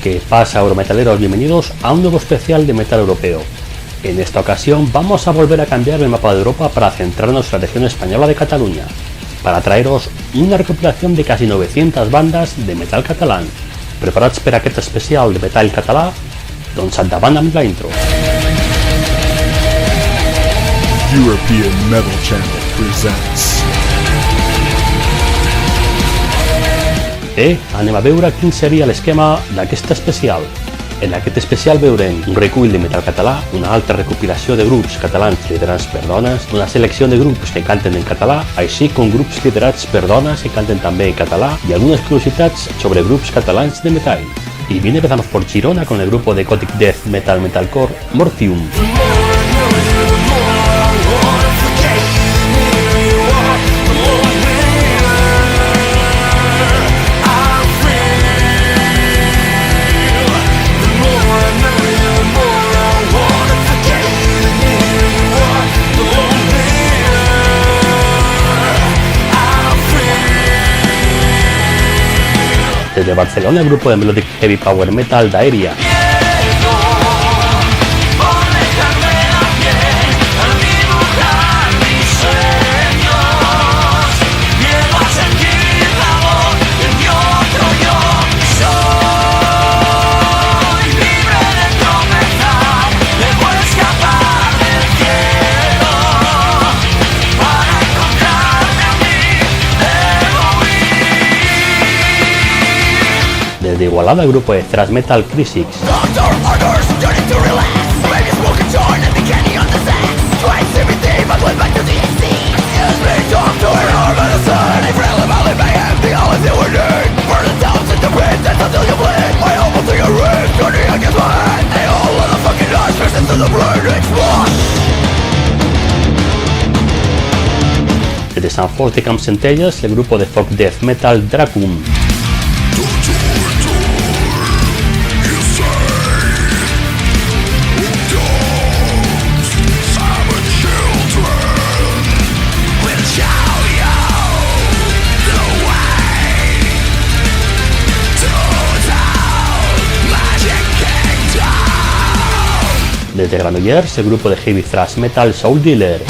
¿Qué pasa, eurometaleros? Bienvenidos a un nuevo especial de metal europeo. En esta ocasión vamos a volver a cambiar el mapa de Europa para centrarnos en la región española de Cataluña, para traeros una recopilación de casi 900 bandas de metal catalán. Preparats per aquest especial de metal català? Doncs endavant amb la intro. European Metal Channel presents. Anem a veure quin seria l'esquema d'aquest especial. En aquest especial veurem un recull de metal català, una altra recopilació de grups catalans liderats per dones, una selecció de grups que canten en català, així com grups liderats per dones que canten també en català y algunas curiosidades sobre grups catalans de metal. Y bien, empezamos por Girona con el grupo de gothic death metal metalcore Mortium. Desde Barcelona, el grupo de melodic heavy power metal Daeria. Desde Igualada, el grupo de thrash metal Crisix. Desde San Fost de Campsentelles, el grupo de folk death metal Dracum. Desde Granollers, el grupo de heavy thrash metal Soul Dealer.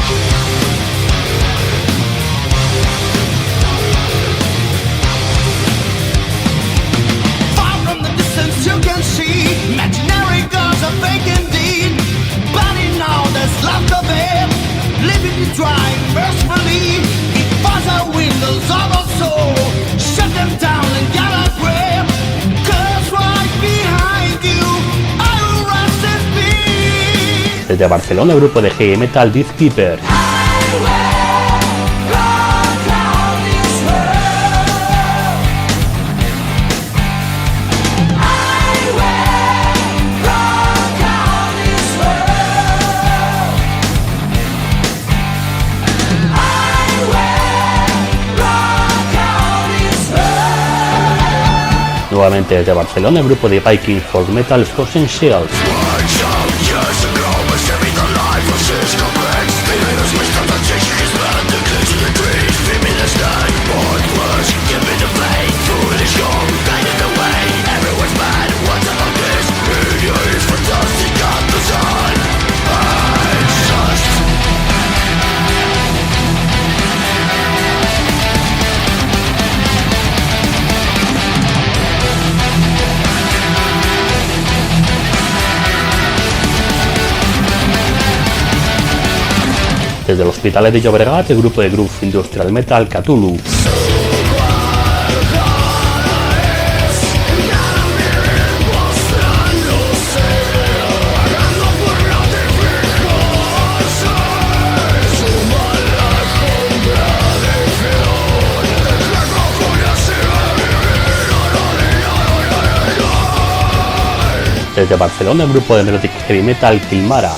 Desde Barcelona, el grupo de heavy metal Death Keeper. Nuevamente desde Barcelona, el grupo de Viking folk metal Swords and Shields. Desde el Hospitalet de Llobregat, el grupo de groove industrial metal Cthulhu. Desde Barcelona, el grupo de melodic heavy metal Kilmara.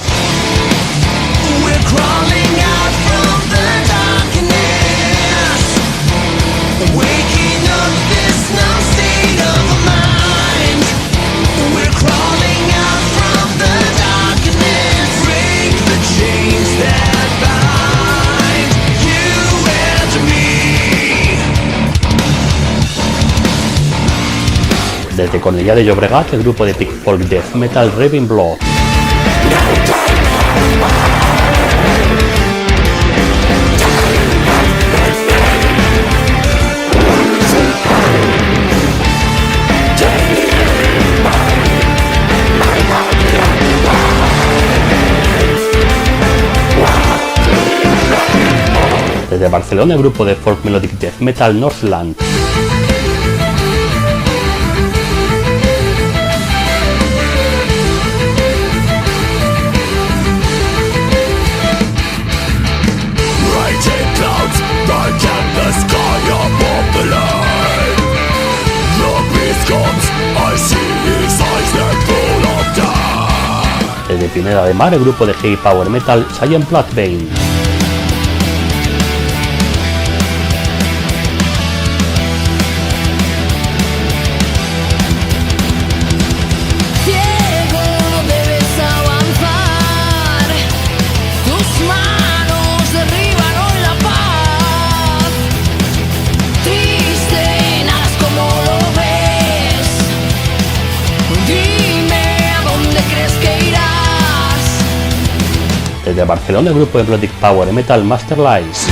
Desde Cornellà de Llobregat, el grupo de pink folk death metal Raving Blood. Desde Barcelona, el grupo de folk melodic death metal Northland. Desde Pineda de Mar, el grupo de heavy power metal Giant Bloodbane. Desde Barcelona, el grupo de melodic power metal Master Lies.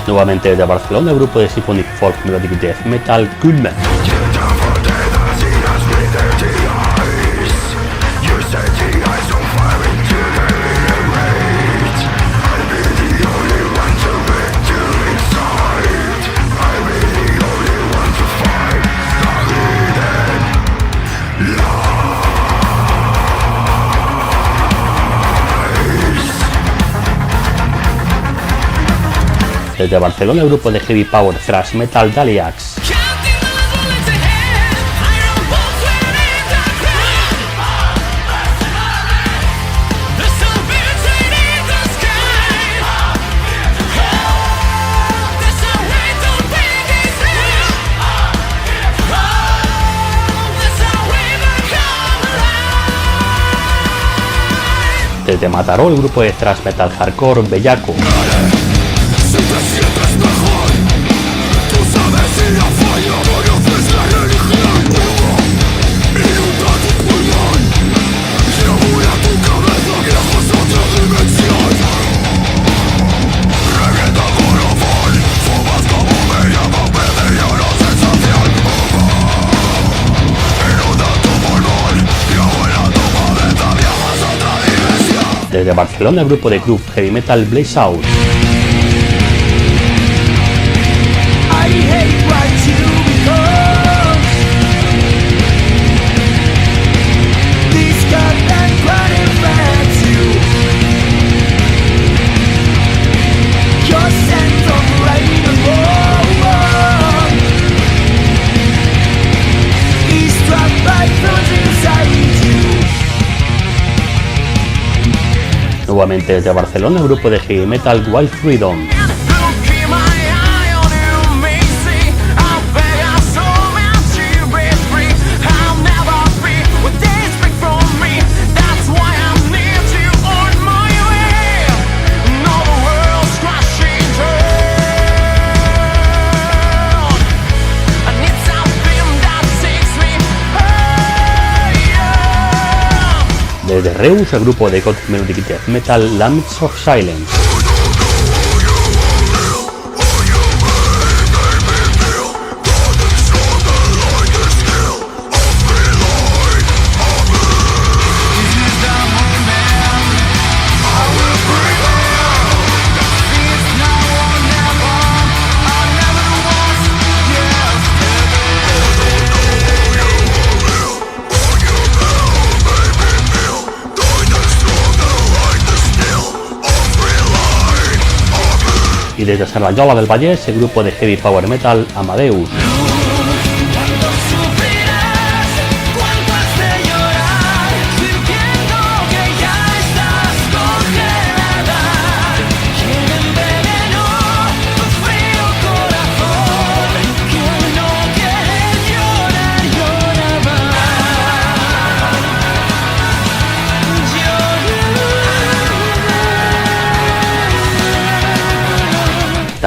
Nuevamente desde Barcelona, el grupo de symphonic folk melodic death metal Kulme. Desde Barcelona, el grupo de heavy power thrash metal Daliax. Desde Mataró, el grupo de thrash metal hardcore Bellaco. Desde Barcelona, el grupo de groove heavy metal Blaze Out. Nuevamente desde Barcelona, el grupo de heavy metal Wild Freedom. Desde Reus, el grupo de gothic melodic death metal Laments of Silence. y desde Cerdanyola del Vallès el grupo de heavy power metal Amadeus.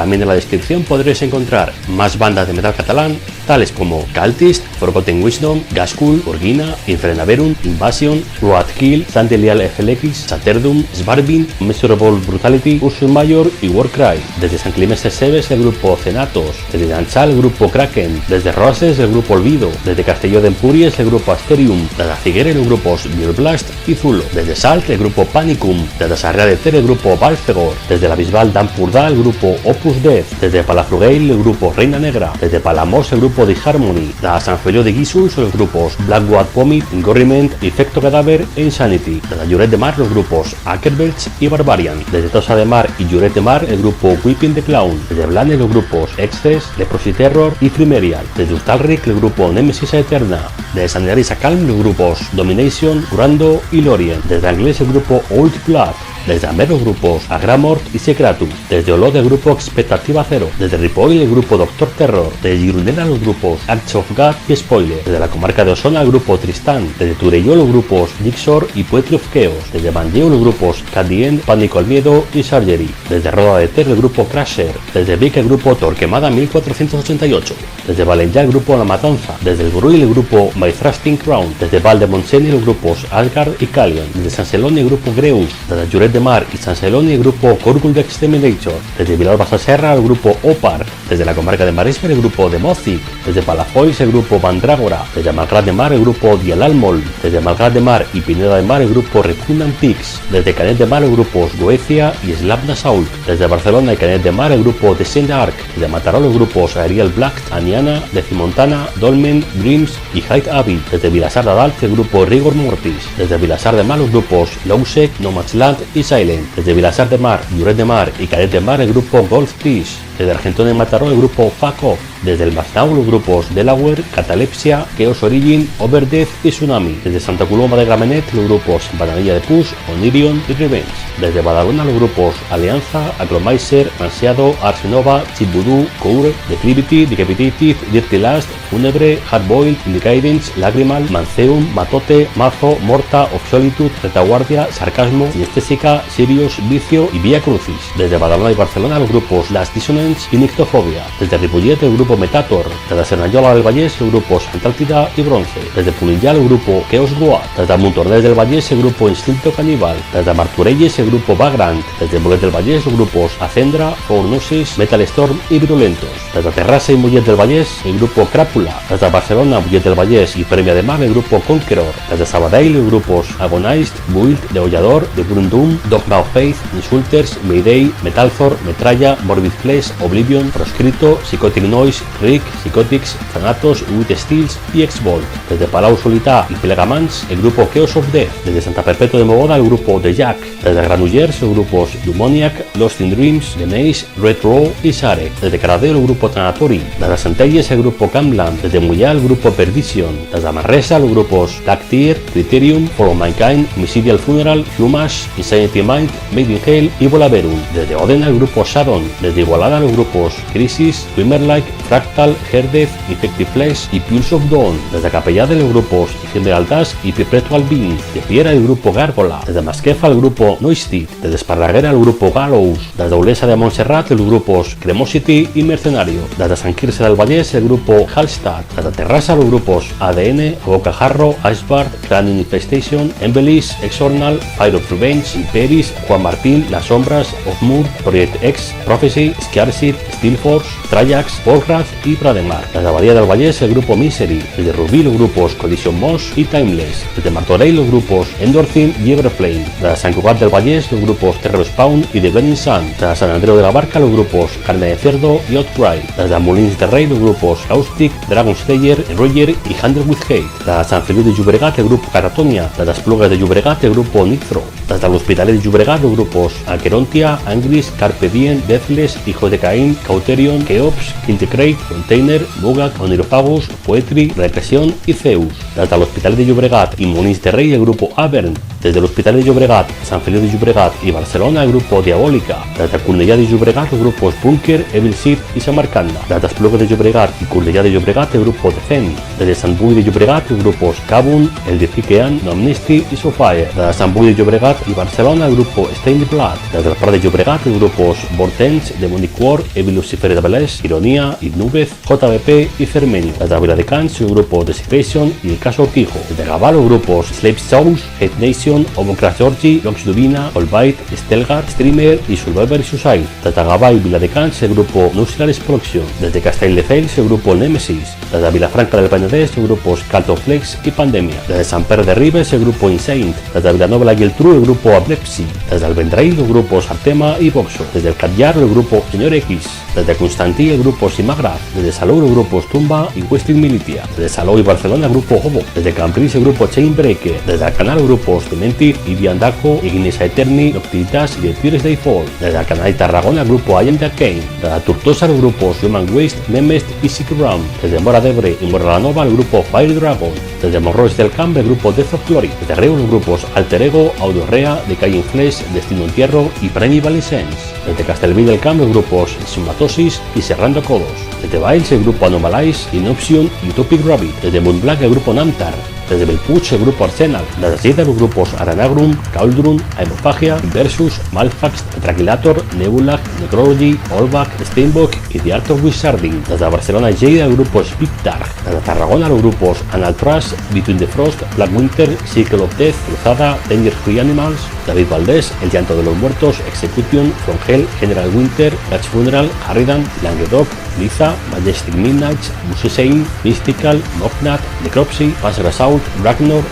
También en la descripción podréis encontrar más bandas de metal catalán, tales como Cultist, Forgotten Wisdom, Gaskul, Orgina, Infrenaverum, Invasion, Roadkill, Sandelial FLX, Saterdum, Svarbind, Measurable Brutality, Ursus Major y Warcry. Desde San Clemens Seves el grupo Cenatos, desde Danchal el grupo Kraken, desde Roses el grupo Olvido, desde Castelló de Empúries el grupo Asterium, desde Figueres los grupos Blast y Zulo, desde Salt el grupo Panicum, desde Sarrià de Ter el grupo Balfegor, desde la Bisbal d'Empordà el grupo Opus Death, desde Palafrugell el grupo Reina Negra, desde Palamós el grupo Disharmony, de Sant Feliu de Guíxols los grupos Blackwood Vomit, Ingorriment, Infecto Cadáver e Insanity, desde Lloret de Mar los grupos Ackerbelch y Barbarian, desde Tossa de Mar y Lloret de Mar el grupo Whipping the Clown, desde Blanes los grupos Excess, Leprosy Terror y Primerial, desde Ustalric el grupo Nemesis Eterna, desde San Hilari Sacalm los grupos Domination, Curando y Lorien, desde Anglés el grupo Old Blood, desde Amer los grupos Agramort y Secratum, desde Olot el grupo Expectativa Cero, desde Ripoll el grupo Doctor Terror, desde Girondella los grupos Acts of God y Spoiler, desde la comarca de Osona el grupo Tristán, desde Turelló los grupos Jigsaw y Poetry of Chaos, desde Manlleu los grupos Cat the End, Pánico al Miedo y Surgery, desde Roda de Ter el grupo Crusher, desde Vic el grupo Torquemada 1488, desde València el grupo La Matanza, desde el Bruil el grupo My Thrusting Crown, desde Val de Montseny los grupos Asgard y Calion, desde San Celoni el grupo Greus, desde Lloret de Mar y San Celoni el grupo Corgul de Exterminator, desde Vilalba Sasserra el grupo Opar, desde la comarca de Maresme el grupo Demozic, desde Palafolls el grupo Mandrágora, desde Malgrat de Mar el grupo Dialalmol, desde Malgrat de Mar y Pineda de Mar el grupo Repugnant Pigs, desde Canet de Mar el grupo Goecia y Slap Assault, desde Barcelona y Canet de Mar el grupo Descent Arc, desde Mataró los grupos Ariel Black, Aniana, Decimontana, Dolmen, Dreams y Hyde Abbey, desde Vilassar de Dalt el grupo Rigor Mortis, desde Vilassar de Mar los grupos Lowsec, Nomadland y Silent, desde Vilassar de Mar, Lloret de Mar y Canet de Mar el grupo Golf Fish, desde Argentona y Mataró el grupo Fuck Off, desde el Masnou los grupos Delaware, Catalepsia, Chaos Origin, Overdeath y Tsunami, desde Santa Coloma de Gramenet los grupos Bananilla de Push, Onirion y Revenge, desde Badalona los grupos Alianza, Acromiser, Ansiado, Arsenova, Chip Voodoo, Cour, Declivity, Decapitative, Dirty Last, Fúnebre, Hardboiled, Indicadence, Lagrimal, Manceum, Matote, Mazo, Morta, Of Solitude, Retaguardia, Sarcasmo, Sinestésica, Sirius, Vicio y Vía Crucis, desde Badalona y Barcelona los grupos Last Dissonance y Nictofobia, desde Ripollet el grupo Metator, desde Cerdanyola del Vallès los grupos Antártida y Bronce, desde Punillà el grupo Chaos Goat, desde Montornès del Vallès el grupo Instinto Caníbal, desde Martorelles el grupo Vagrant, desde Mollet del Vallès los grupos Acendra, Fornosis, Metal Storm y Virulentos, desde Terrassa y Mollet del Vallès el grupo Crápula, desde Barcelona, Mollet del Vallès y Premia de Mar el grupo Conqueror, desde Sabadell los grupos Agonized, Build, Degollador, The Brundum, Dogma of Faith, Insulters, Mayday, Metalzor, Metralla, Morbid Flesh, Oblivion, Proscrito, Psychotic Noise, Rick, Psychotics, Thanatos, Wit Steels y X-Bolt, desde Palau Solità y Plegamans el grupo Chaos of Death, desde Santa Perpetua de Mogoda el grupo The Jack, desde Granollers los grupos Demoniac, Lost in Dreams, The Maze, Red Raw y Sarek, desde Caradeo el grupo Tanatori, desde Centelles el grupo Camland, desde Mollà el grupo Perdition, desde Manresa los grupos Tactier, Criterium, Follow Mankind, Misidial Funeral, Humash, Insanity Mind, Made in Hell y Volaverum, desde Odena el grupo Sharon, desde Igualada los grupos Crisis, Swimmerlike, Fractal, Herdeth, Infected Flesh y Pulse of Dawn, desde Capellà de los grupos Ephemeral Dusk y Perpetual Being, de Piera el grupo Gárgola, desde Masquefa el grupo Noistit, desde Esparraguera el grupo Gallows, desde Olesa de Montserrat los grupos Cremosity y Mercenario, desde San Quirze del Vallès el grupo Hallstatt, desde Terrassa los grupos ADN, Bocajarro, Icebard, Crane Infestation, Embellis, Exornal, Fire of Revenge, Imperis, Juan Martín, Las Sombras, Ofmur, Project X, Prophecy, Scarcid, Steel Force, Trajax, Volrath y Brademar, desde Abadía del Vallès el grupo Misery, desde Rubí los grupos Collision Moss y Timeless, desde Martorell los grupos Endorphin y Everflame, desde San Cugat del Vallès Granollers, los grupos Terror Spawn y The Burning Sun. Desde San Andreu de la Barca, los grupos Carne de Cerdo y Outcry. Desde Molins de Rey, los grupos Caustic, Dragon Slayer, Roger y Handle with Hate. Desde San Feliu de Llobregat, el grupo Catatonia. Desde Esplugues de Llobregat, el grupo Nitro. Desde el Hospitalet de Llobregat, los grupos Aquerontia, Angris, Carpe Diem, Deathless, Hijos de Caín, Cauterion, Keops, Quintecrate, Container, Bugak, Onirophagus, Poetry, Represión y Zeus. Desde el Hospitalet de Llobregat y Molins de Rey, el grupo Avern. Desde el Hospital de Llobregat, San Feliu de Llobregat y Barcelona, el grupo Diabólica. Desde Cornellà de Llobregat, los grupos Bunker, Evil Seed y Samarcanda. Desde Esplugues de Llobregat y Cornellà de Llobregat, el grupo Decen. Desde Sant Boi de Llobregat, los grupos Cabun, El de Fiquean, No Amnesty y Sofire. Desde Sant Boi de Llobregat y Barcelona, el grupo Stained Blood. Desde el Prat de Llobregat, los grupos Vortens, Demonic War, Evil Lucifer de Belés, Ironía, Ibnúvez, JBP y Fermenio. Desde Viladecans, el grupo Desecration y el caso Quijo. Desde Gavà, los grupos Slave Souls, Hate Nation, Homocrash Georgie, Lox Dubina, Allbite, Stelgar, Streamer y Survivor Suicide. Desde Gavà y Viladecans, el grupo Nuclear Explosion. Desde Castelldefels, el grupo Nemesis. Desde Vilafranca del Penedès, los grupos Caltoflex y Pandemia. Desde Sant Pere de Ribes, el grupo Insane. Desde Vilanova y el Geltrú, el grupo Ablepsi. Desde el Vendrell, los grupos Artema y Boxo. Desde el Catllar, el grupo Señor X. Desde Constantí, el grupo Simagraf. Desde Salou, los grupos Tumba y Western Militia. Desde Salou y Barcelona, el grupo Hobo. Desde Cambrils, el grupo Chainbreaker. Desde Alcanar, el grupo Dementir, Ibiandaco, Ignis Eterni, Noctilitas y el Pures Day Fall. Desde Alcanar y Tarragona, el grupo I Am the Arcane. Desde Tortosa, los grupos Human Waste, Memest y Sick Round. Desde Mora d'Ebre y Morralanova, el grupo Fire Dragon. Desde Morroes del Camp, el grupo Death of Glory. Desde Reus, los grupos Alter Ego, Audorrea, Decaying Flesh, Destino Entierro y Primeval Essence. Desde Castelví del Camp, los grupos Sumatosis y Serrando Codos. Desde Bails, el grupo Anomalize, Inoption y Utopic Rabbit. Desde Moonblack, el grupo Namtar. Desde Belpuig, el grupo Arsenal. Desde Sida, los grupos Aranagrum, Cauldron, Aemofagia, Versus, Malfax, Tetraquilator, Nebulag, Necrology, Olbach, Steinbock y The Art of Wizarding. Desde Barcelona y Lleida, el grupo Spiptar. Desde Tarragona, los grupos Analtrash, Between the Frost, Black Winter, Circle of Death, Cruzada, Danger Free Animals. David Valdés, El Llanto de los Muertos, Execution, From Hell, General Winter, Dutch Funeral, Harridan, Languedoc, Liza, Majestic Midnights, Musesein, Mystical, Mognat, Necropsy, Passer Assault, Ragnar,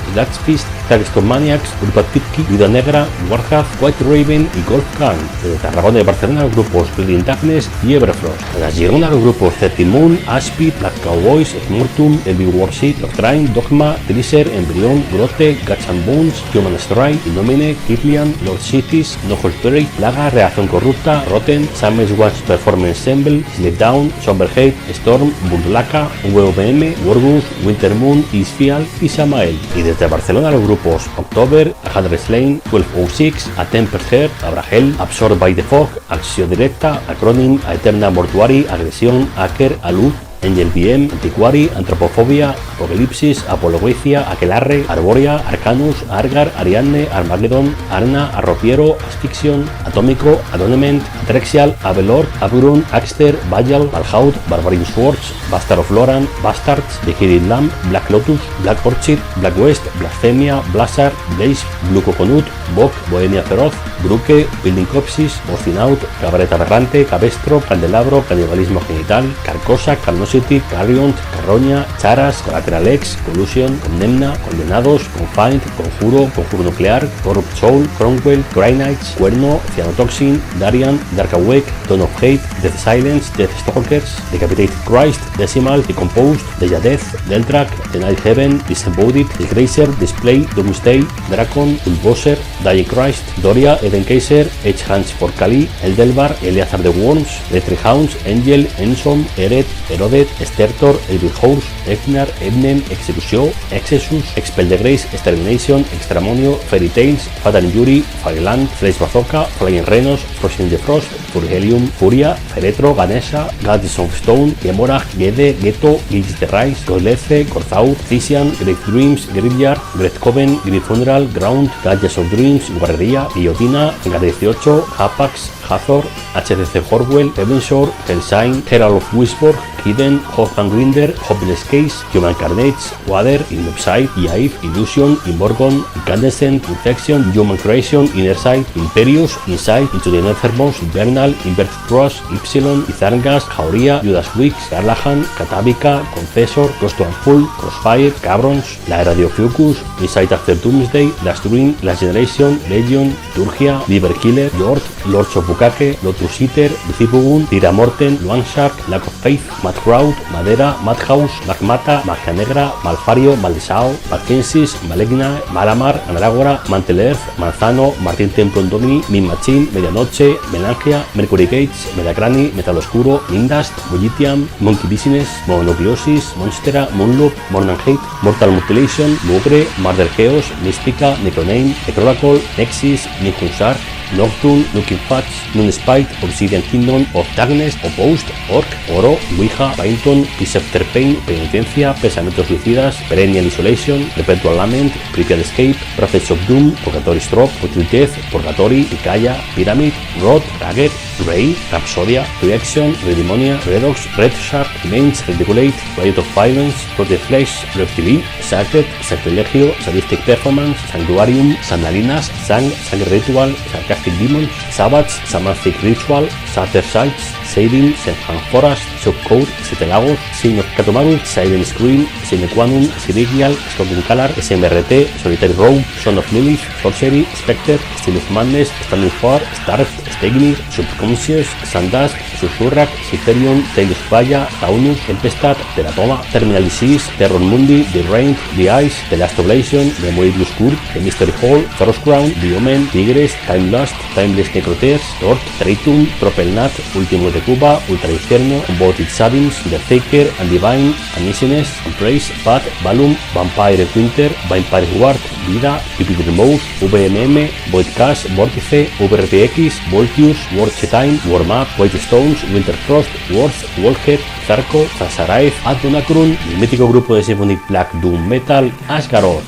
Fist, Starstone Maniacs, Grupo Tipki, Vida Negra, Warhath, White Raven y Golf Khan. Desde Tarragona y Barcelona, los grupos Bleeding Darkness y Everfrost. Desde Girona, los grupos 13 Moon, Aspid, Black Cowboys, Smurtum, Envy Warship, Doctrine, Dogma, Triser, Embryon, Grote, Guts and Bones, Human Strike, Innomine, Kiplian, Lord Cities, Nojo Spirit, Plaga, Reacción Corrupta, Rotten, Summers One's Performance Ensemble, Slip Down, Somberhate, Storm, Bundlaka, WBM, Wargus, Winter Moon, Isfial y Samael. Y desde Barcelona, los grupos October, A Hundred Slain, 1206, A Tempered Heart, Abrahel, Absorbed by the Fog, Acción Directa, Acronym, A Eterna Mortuary, Agresión, Hacker, Alud, Angel BM, Antiquary, Antropofobia, Apocalipsis, Apologecia, Aquelarre, Arborea, Arcanus, Argar, Ariadne, Armageddon, Arna, Arropiero, Asphyxion, Atómico, Adornment, Atrexial, Avelord, Aburon, Axter, Bajal, Valhaut, Barbarian Swords, Bastard of Loran, Bastards, The Hidden Lamb, Black Lotus, Black Orchid, Black West, Blasphemia, Blizzard, Blaze, Blue Coconut, Bok, Bohemia Feroz, Bruque, Building Copsis, Bostinaut, Cabaret Aberrante, Cabestro, Candelabro, Canibalismo Genital, Carcosa, Carnosity, Carrion, Carroña, Charas, Collateral X, Collusion, Condemna, Condenados, Confined, Conjuro, Conjuro Nuclear, Corrupt Soul, Cromwell, Grey Knights, Cuerno, Cyanotoxin, Darian, Dark Awake, Dawn of Hate, Death Silence, Death Stalkers, Decapitated Christ, Decimal, Decomposed, Deja Death, Deltrack, The Night Heaven, Disembodied, Disgracer, Display, Doomsday, Dracon, Bulldozer, Dying Christ, Doria, Eden Kaiser, Edge Hands for Kali, Eldelbar, Eleazar the Worms, Letry Hounds, Angel, Ensom, Eret, Erodet, Stertor, Evil Horse, Eknar, Ebnen, Execution, Exesus, Expel the Grace, Extermination, Extramonio, Fairy Tales, Fatal Injury, Fireland, Flash Bazooka, Flying Renos, Frozen the Frost, Furhelium, Furia, Feretro, Ganesha, Goddess of Stone, Gemorag, Gede, Ghetto, Gilgis the Rise, Godlece, Korthau, Thisian, Great Dreams, Graveyard, Great Coven, Great Funeral, Ground, Gadgets of Dreams, Guarrería, Guillotina, Hangar 18, Hapax, Hathor, HCC Horwell, Evanshore, Hellsign, Herald of Wisborg, Hidden, Hoffman Grinder, Hopeless Case, Human Carnage, Water, Inopside, Yaif, Illusion, Inborgon, Incandescent, Infection, Human Creation, Innersight, Imperius, Insight, Into the Nethermost, Infernal, Inverted Cross, Ypsilon, Izangas, Jauría, Judas Wicks, Garlahan, Catábica, Confessor, Cross to Full, Crossfire, Cabrons, La Era de Ophiuchus, Insight After Doomsday, Last Dream, Last Generation, Legion, Turgia, Liber Killer, Yord, Lords of Bukake, Lotus Eater, Lucifugun, Tira Morten, Luanshark, Lack of Faith, Mad Crowd, Madera, Madhouse, Magmata, Magia Negra, Malfario, Maldesao, Mackensis, Malegna, Malamar, Anaragora, Mantle Earth, Manzano, Martín Templo Domini, Min Machine, Medianoche, Melangia, Mercury Gates, Metacrani, Metal Oscuro, Mindast, Bullitiam, Monkey Business, Mononucleosis, Monstera, Moonloop, Mornan Hate, Mortal Mutilation, Mugre, Murder Chaos, Mystica, Necroname, Necroracle, Nexus, Nihun Shark, Nocturne, Looking Fats, Moonspite, Obsidian Kingdom of Darkness, Opposed, Orc, Oro, Ouija, Painton, Peace After Pain, Penitencia, Pensamientos Suicidas, Perennial Isolation, Perpetual Lament, Pripyat Escape, Prophets of Doom, Purgatory Stroke, Putrid Death, Purgatory, Ikaya, Pyramid, Rod, Ragged, Ray, Rhapsodia, Reaction, Redemonia, Redox, Red Shark, Remains, Reticulate, Riot of Violence, Project Flesh, Red TV, Sacred, Sacrilegio, Sadistic Performance, Sanctuarium, Sandalinas, Sang Ritual, Sarcastic Demons, Savage, Samathic Ritual, Satyr Sights, Saving, Senhan Forest, Subcode, Siete Lagos, Sign of Catomarus, Silent Scream, Sinequanum, Sirigial, Scorpion Color, SMRT, Solitary Rogue, Son of Lilith, Sorcery, Spectre, Steel of Madness, Standing Far, Starved, Stegnir, Subconscious, Sandusk, Susurrak, Cytherion, Tales of Vaya, Taunus, Tempestad, Teratoma, Terminal Disease, Terror Mundi, The Rain, The Ice, The Last Oblation, The Moebius Curve, The Mystery Hall, Frost Crown, The Omen, Tigres, Time Lust, Timeless Necrotears, Tort, Tritum, Propelnat, Ultimo de Cuba, Ultra Inferno, Unbounded Savins, The Taker, Undivine, Uneasiness, Praise, Path, Valum, Vampire Winter, Vampire Ward, Vida, Pipi Remove, VMM, Void Cash, Vortice, VRTX, Voltius, Warche Time, Warmap, White Stones, Winter Frost, Worth, Wallhead, Zarko, Zazaraith, Adonacrun y el mítico grupo de Symphonic Black Doom Metal, Asgaroth.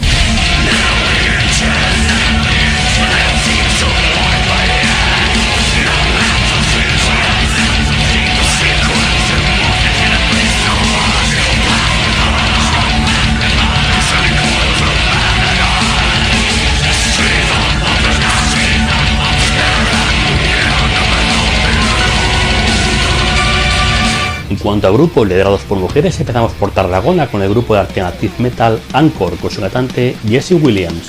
En cuanto a grupos liderados por mujeres, empezamos por Tarragona con el grupo de alternative metal Anchor con su cantante Jessie Williams.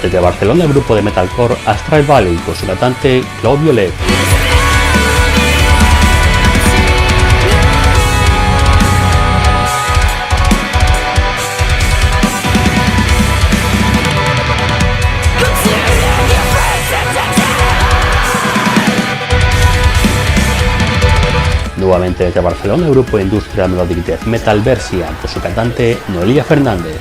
Desde Barcelona, el grupo de metalcore Astral Valley con su cantante Claude Violet. Nuevamente desde Barcelona, el grupo de Industrial Melodic Death Metal Versia con su cantante Noelia Fernández.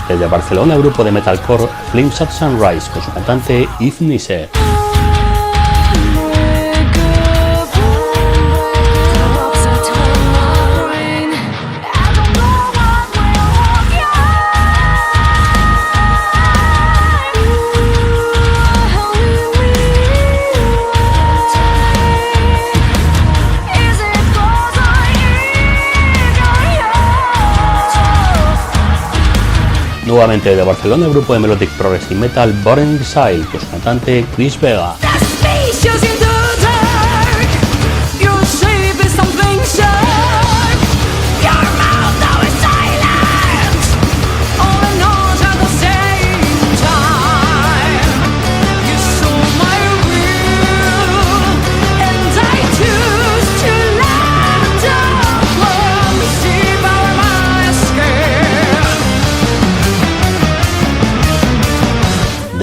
Desde Barcelona, el grupo de metalcore Flames at Sunrise con su cantante Yves Nisser. Nuevamente de Barcelona, el grupo de Melodic Progressive Metal Burning Desire con su cantante Chris Vega.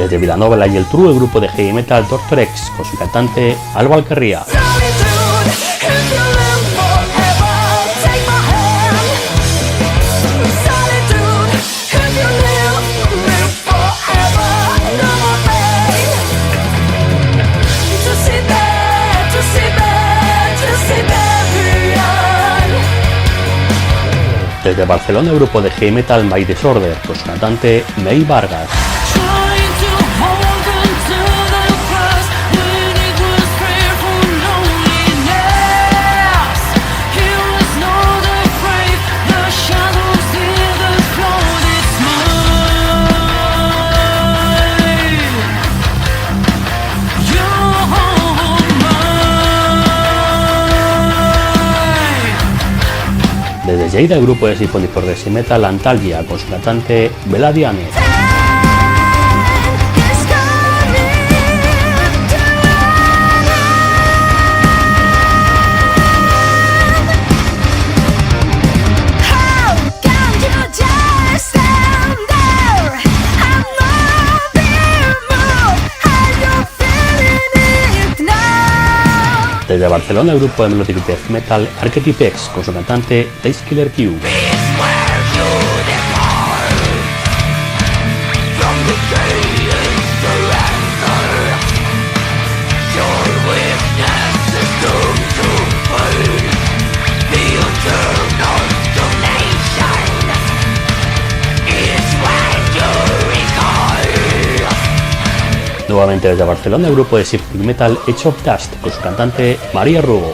Desde Vilanova, la Geltrú, el grupo de heavy metal Doctor X, con su cantante Alba Alcarría. Desde Barcelona, el grupo de heavy metal My Disorder, con su cantante May Vargas. Desde Lleida, el grupo de symphonic progressive metal Antalgia, con su cantante Bela Diane. Desde Barcelona, el grupo de melodic death metal Archetype X, con su cantante Days Killer Q. Nuevamente desde Barcelona, el grupo de symphonic metal Edge of Dust, con su cantante María Rugo.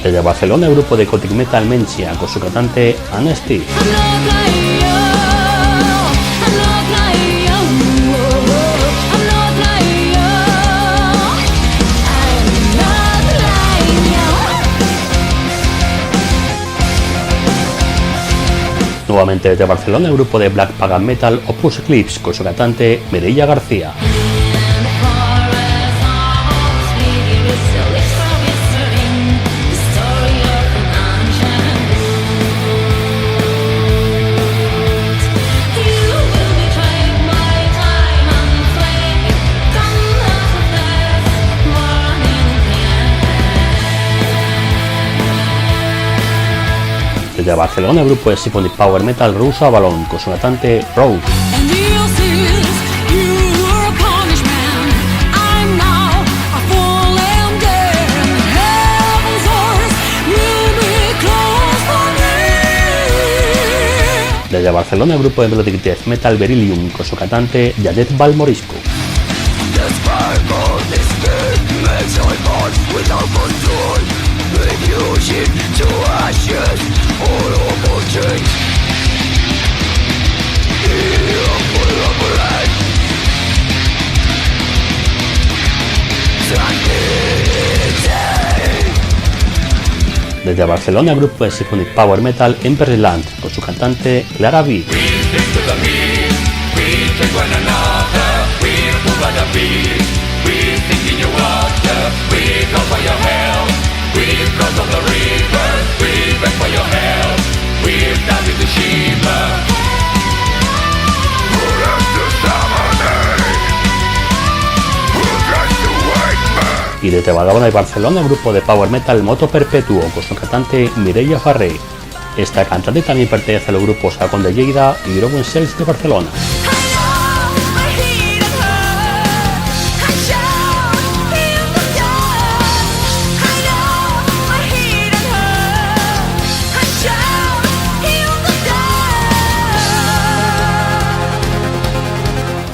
Desde Barcelona, el grupo de gothic metal Mencia, con su cantante Anna Steve. Nuevamente desde Barcelona, el grupo de black pagan metal Opus Eclipse, con su cantante Mireia García. Desde Barcelona, el grupo de symphonic power metal ruso Avalon, con su cantante Rose. Desde Barcelona, el grupo de melodic death metal Beryllium, con su cantante Janet Balmorisco. Desde Barcelona, el grupo de symphonic power metal Emperorland, con su cantante Clara V. Y desde Badalona y Barcelona, el grupo de power metal Moto Perpetuo, con su cantante Mireia Farré. Esta cantante también pertenece a los grupos Sacón de Lleida y Growen Cells de Barcelona.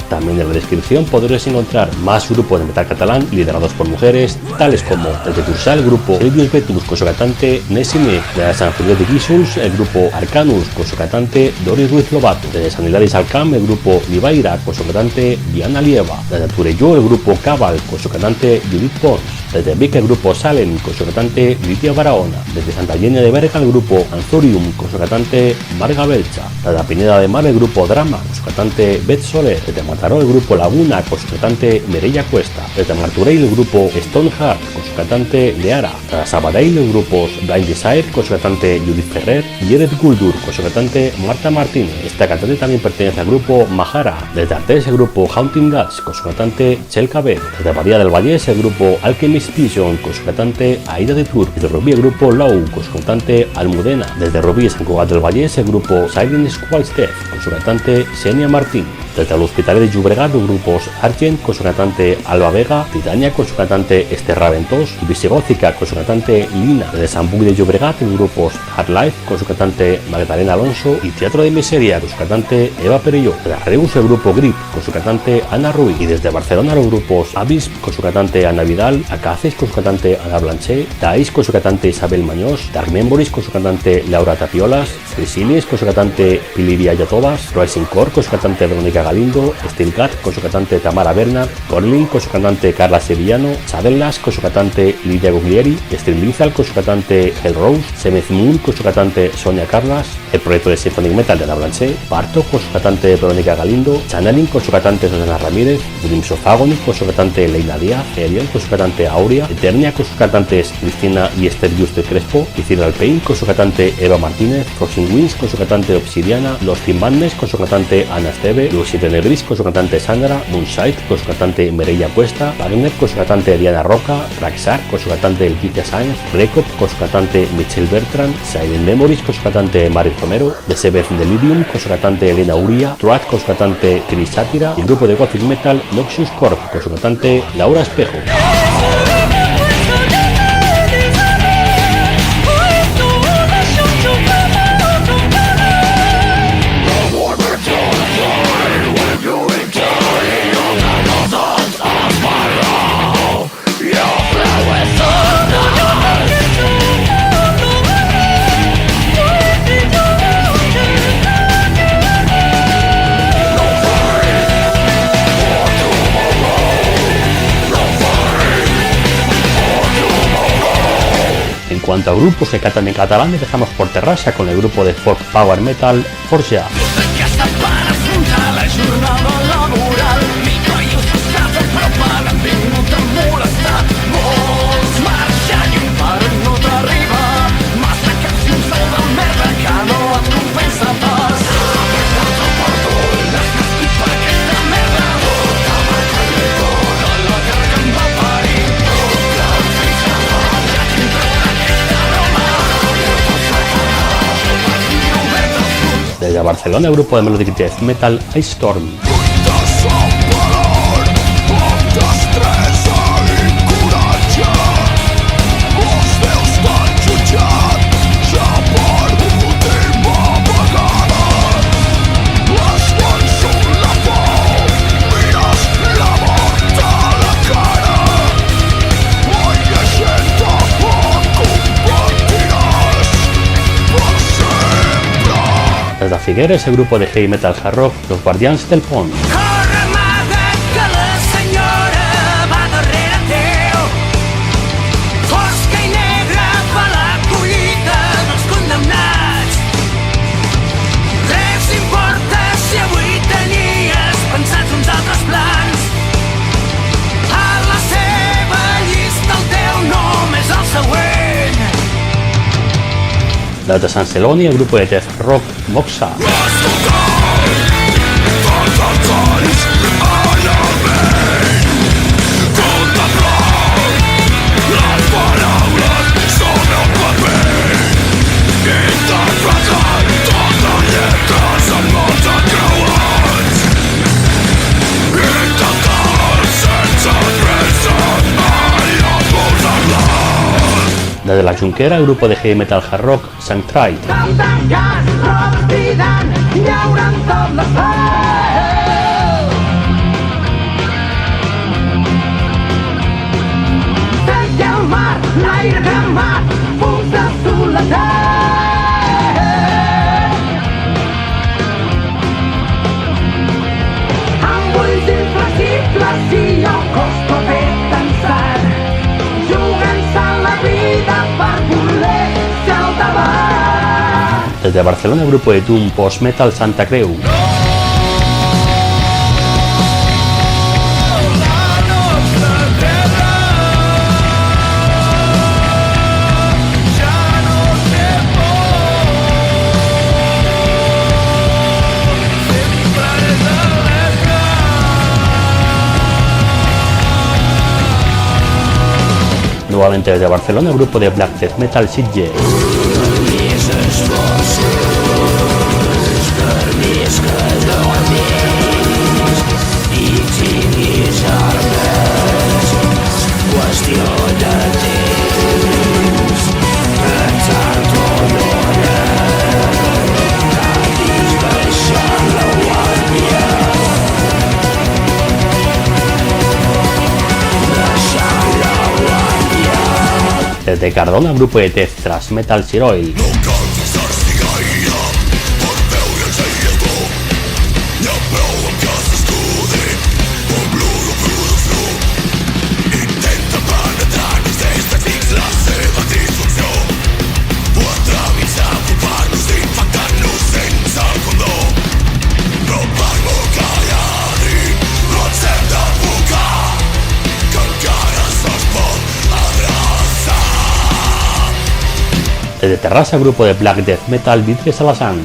También en la descripción podréis encontrar más grupos de metal catalán liderados por mujeres, tales como desde Tursal, el grupo Elvius Vetus con su cantante Nessime, de San Felipe de Guíxols, el grupo Arcanus con su cantante Doris Ruiz Lobato, desde San Hilaris Alcam, el grupo Livaira con su cantante Diana Lieva, desde Turelló, el grupo Cabal con su cantante Judith Pons. Desde Vic el grupo Salem con su cantante Lidia Barahona. Desde Santa Eugenia de Berga el grupo Anthurium con su cantante Marga Belcha. Desde Pineda de Mar el grupo Drama con su cantante Beth Soler. Desde Mataró el grupo Laguna con su cantante Mireia Cuesta. Desde Martorell el grupo Stoneheart con su cantante Leara. Desde Sabadell el grupo Blind Desire con su cantante Judith Ferrer. Y Jared Guldur con su cantante Marta Martínez. Esta cantante también pertenece al grupo Mahara. Desde Artés el grupo Haunting Gods con su cantante Chel Cabet. Desde Badía del Vallés el grupo Alchemist Vision con su cantante Aida de Tour. Desde Rubí el grupo Low con su cantante Almudena. Desde Rubí San Cugat del Vallés el grupo Silent Squad Death con su cantante Xenia Martín. Desde el Hospitalet de Llobregat los grupos Argent con su cantante Alba Vega, Titania con su cantante Esther Raventós y Visigótica con su cantante Lina. Desde Sant Boi de Llobregat los grupos Hard Life con su cantante Magdalena Alonso y Teatro de Miseria con su cantante Eva Perelló. Desde Reus el grupo Grip con su cantante Ana Ruiz y desde Barcelona los grupos Abyss con su cantante Ana Vidal, Acaces con su cantante Ana Blanchet, Thais con su cantante Isabel Mañós, Dark Memories con su cantante Laura Tapiolas, Frisilis con su cantante Piliria Yatobas, Rising Core con su cantante Verónica Galindo, Steelcat con su cantante Tamara Bernard, Corlin con su cantante Carla Sevillano, Sadellas con su cantante Lidia Guglieri, Stream Lethal con su cantante Hell Rose, Semeth Moon con su cantante Sonia Carlas, el proyecto de Symphonic Metal de Ana Blanchet, Parto con su cantante Verónica Galindo, Channeling con su cantante Susana Ramírez, Dreams of Agony con su cantante Leila Díaz, Ariel con su cantante Aurea, Eternia con sus cantantes Cristina y Esther Juste Crespo, Ethereal Pain con su cantante Eva Martínez, Frozen Winds con su cantante Obsidiana, Los Tim Madness con su cantante Ana Esteve, Los Siete Negris con su cantante Sandra, Moonsight con su cantante Mireia Cuesta, Wagner con su cantante Diana Roca, Raxar con su cantante Leticia Sáenz, Recop con su cantante Michelle Bertrand, Silent Memories con su cantante Mari Romero, The Seventh Delirium con su cantante Elena Uria, Truat con su cantante Chris Sátira y el grupo de Gothic Metal Noxious Corp con su cantante Laura Espejo. En cuanto a grupos que cantan en catalán, empezamos por Terrassa con el grupo de folk power metal Forja. Desde Barcelona, el grupo de melodic death metal Ice Storm. Desde Figueres, el grupo de heavy metal hard rock Los Guardians del Pont. Desde Sant Celoni, el grupo de death rock Moxa. Desde la Junquera, el grupo de heavy metal hard rock Sanctrai. Desde Barcelona, el grupo de doom post-metal Santa Creu. Nuevamente desde Barcelona, el grupo de black death metal Sitges. Desde Cardona, grupo de death thrash metal Siroil. Desde Terrassa, grupo de black death metal Vitres Salasan.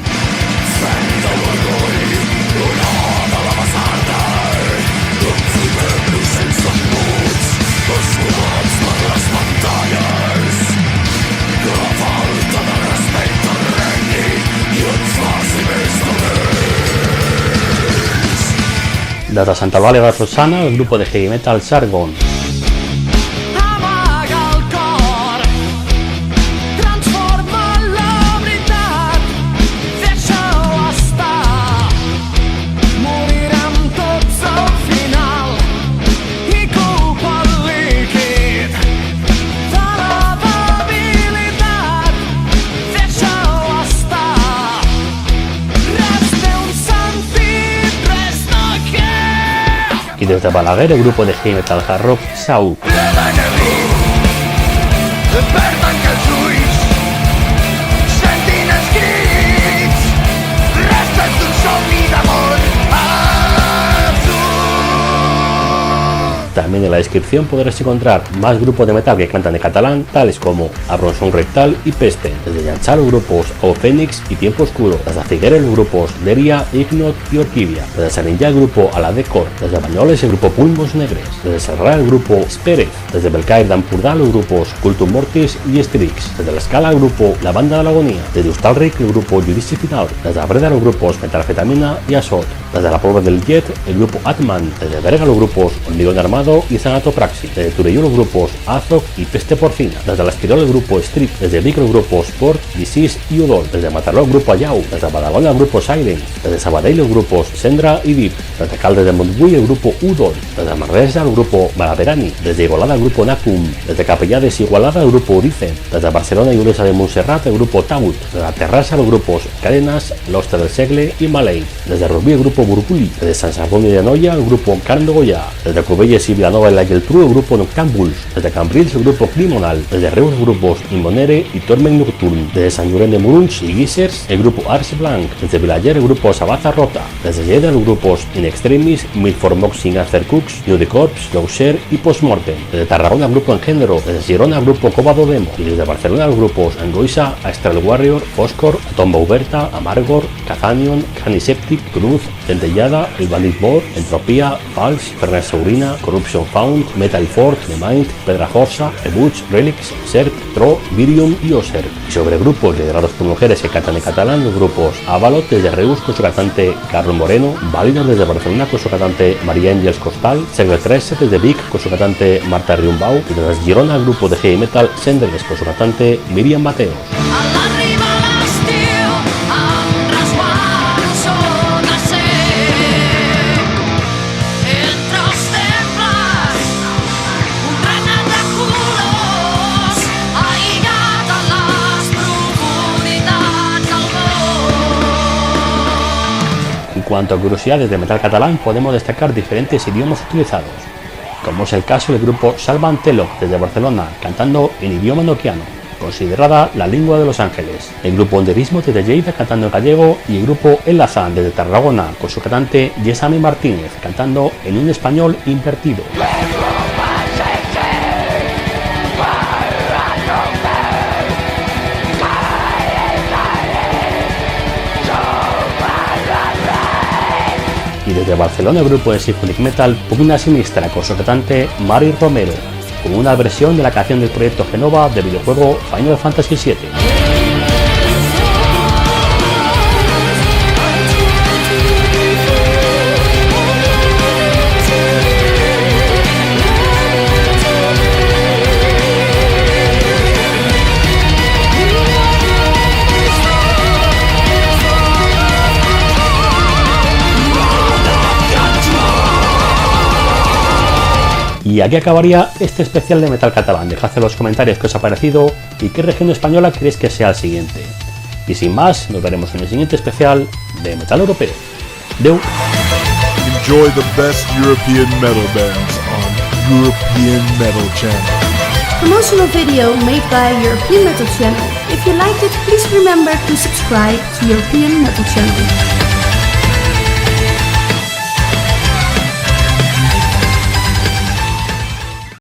Desde Santa Eulàlia de Ronçana, el grupo de heavy metal Sargon. Y desde Balaguer, el grupo de heavy metal hard rock Sau. También en la descripción podrás encontrar más grupos de metal que cantan en catalán, tales como Abronson Rectal y Peste. Desde Llançà, los grupos O Fénix y Tiempo Oscuro. Desde Figueres, los grupos Deria, Ignot y Orquídea. Desde Sarrinyà, el grupo A la Decor. Desde Banyoles, el grupo Pulmos Negres. Desde Sarrà, el grupo Spérez. Desde Belcaire d'Empordà, los grupos Cultum Mortis y Strix. Desde La Escala, el grupo La Banda de la Agonía. Desde Hostalric, el grupo Judici Final. Desde Breda, los grupos Metalfetamina y Asot. Desde la Pobla del Llet, el grupo Atman. Desde Berga, los grupos Hormigón Armado y Zanatopraxis. Desde Torelló, los grupos Azog y Peste Porcina. Desde La Esquirol, el grupo Strip. Desde Vic, el grupo Sport, Disease y Udol. Desde Mataró, el grupo Ayau. Desde Badalona, el grupo Silence. Desde Sabadell, los grupos Sendra y Vip. Desde Caldes de Montbui, el grupo Udol. Desde Manresa, el grupo Malaverani. Desde Igualada, el grupo Nacum. Desde Capellades y Igualada, el grupo Urice. Desde Barcelona y Olesa de Montserrat, el grupo Taut. Desde la Terrassa, los grupos Cadenas, L'Hoste del Segle y Malay. Desde Rubí, el grupo Burbuli. Desde Sant Sadurní d'Anoia, el grupo Carn de Goya. Desde Cubelles y Vilanova de la Geltrú, el grupo Noctambuls. Desde Cambrils, el grupo Criminal. Desde Reus, los grupos Inmonere y Torment Nocturne. Desde Sant Llorenç de Morunys y Guíssers, el grupo Arce Blanc. Desde Vilaller, el grupo Sabaza Rota. Desde Lleida, los grupos In Extremis, Milformoxing After Cooks, New The Corps, Gaucher y Postmortem. Desde Tarragona, el grupo Engendro. Desde Girona, el grupo Cóvado Demo. Y desde Barcelona, los grupos Angoisa, Astral Warrior, Foscor, Tomba Uberta, Amargor, Cazanion, Caniseptic, Cruz, Centellada, El Bandit Bot, Entropía, Fals, Fernet Saurina, Corruption Found, Metal Fort, The Mind, Pedraforsa, Ebuch, Relics, Serp, Tro, Virium y Oser. Y sobre grupos liderados por mujeres que cantan en catalán, los grupos Avalot desde Reus con su cantante Carlos Moreno, Válidos desde Barcelona con su cantante María Ángels Costal, Segle 13 desde Vic con su cantante Marta Riumbau y desde Girona el grupo de heavy metal Senderes con su cantante Miriam Mateos. En cuanto a curiosidades de metal catalán, podemos destacar diferentes idiomas utilizados, como es el caso del grupo Salvan Telo desde Barcelona, cantando en idioma noquiano. considerada la lengua de Los Ángeles, el grupo Onderismo desde Lleida cantando en gallego y el grupo El Lazán desde Tarragona con su cantante Yesami Martínez cantando en un español invertido. Y desde Barcelona el grupo de Symphonic Metal Pugna Sinistra con su cantante Mari Romero, con una versión de la canción del proyecto Genova del videojuego Final Fantasy VII. Y aquí acabaría este especial de Metal Catalán. Dejad en los comentarios qué os ha parecido y qué región española queréis que sea el siguiente. Y sin más, nos veremos en el siguiente especial de Metal Europeo. Deu! Enjoy the best European metal bands on European Metal Channel. Promotional video made by European Metal Channel. If you liked it, please remember to subscribe to European Metal Channel.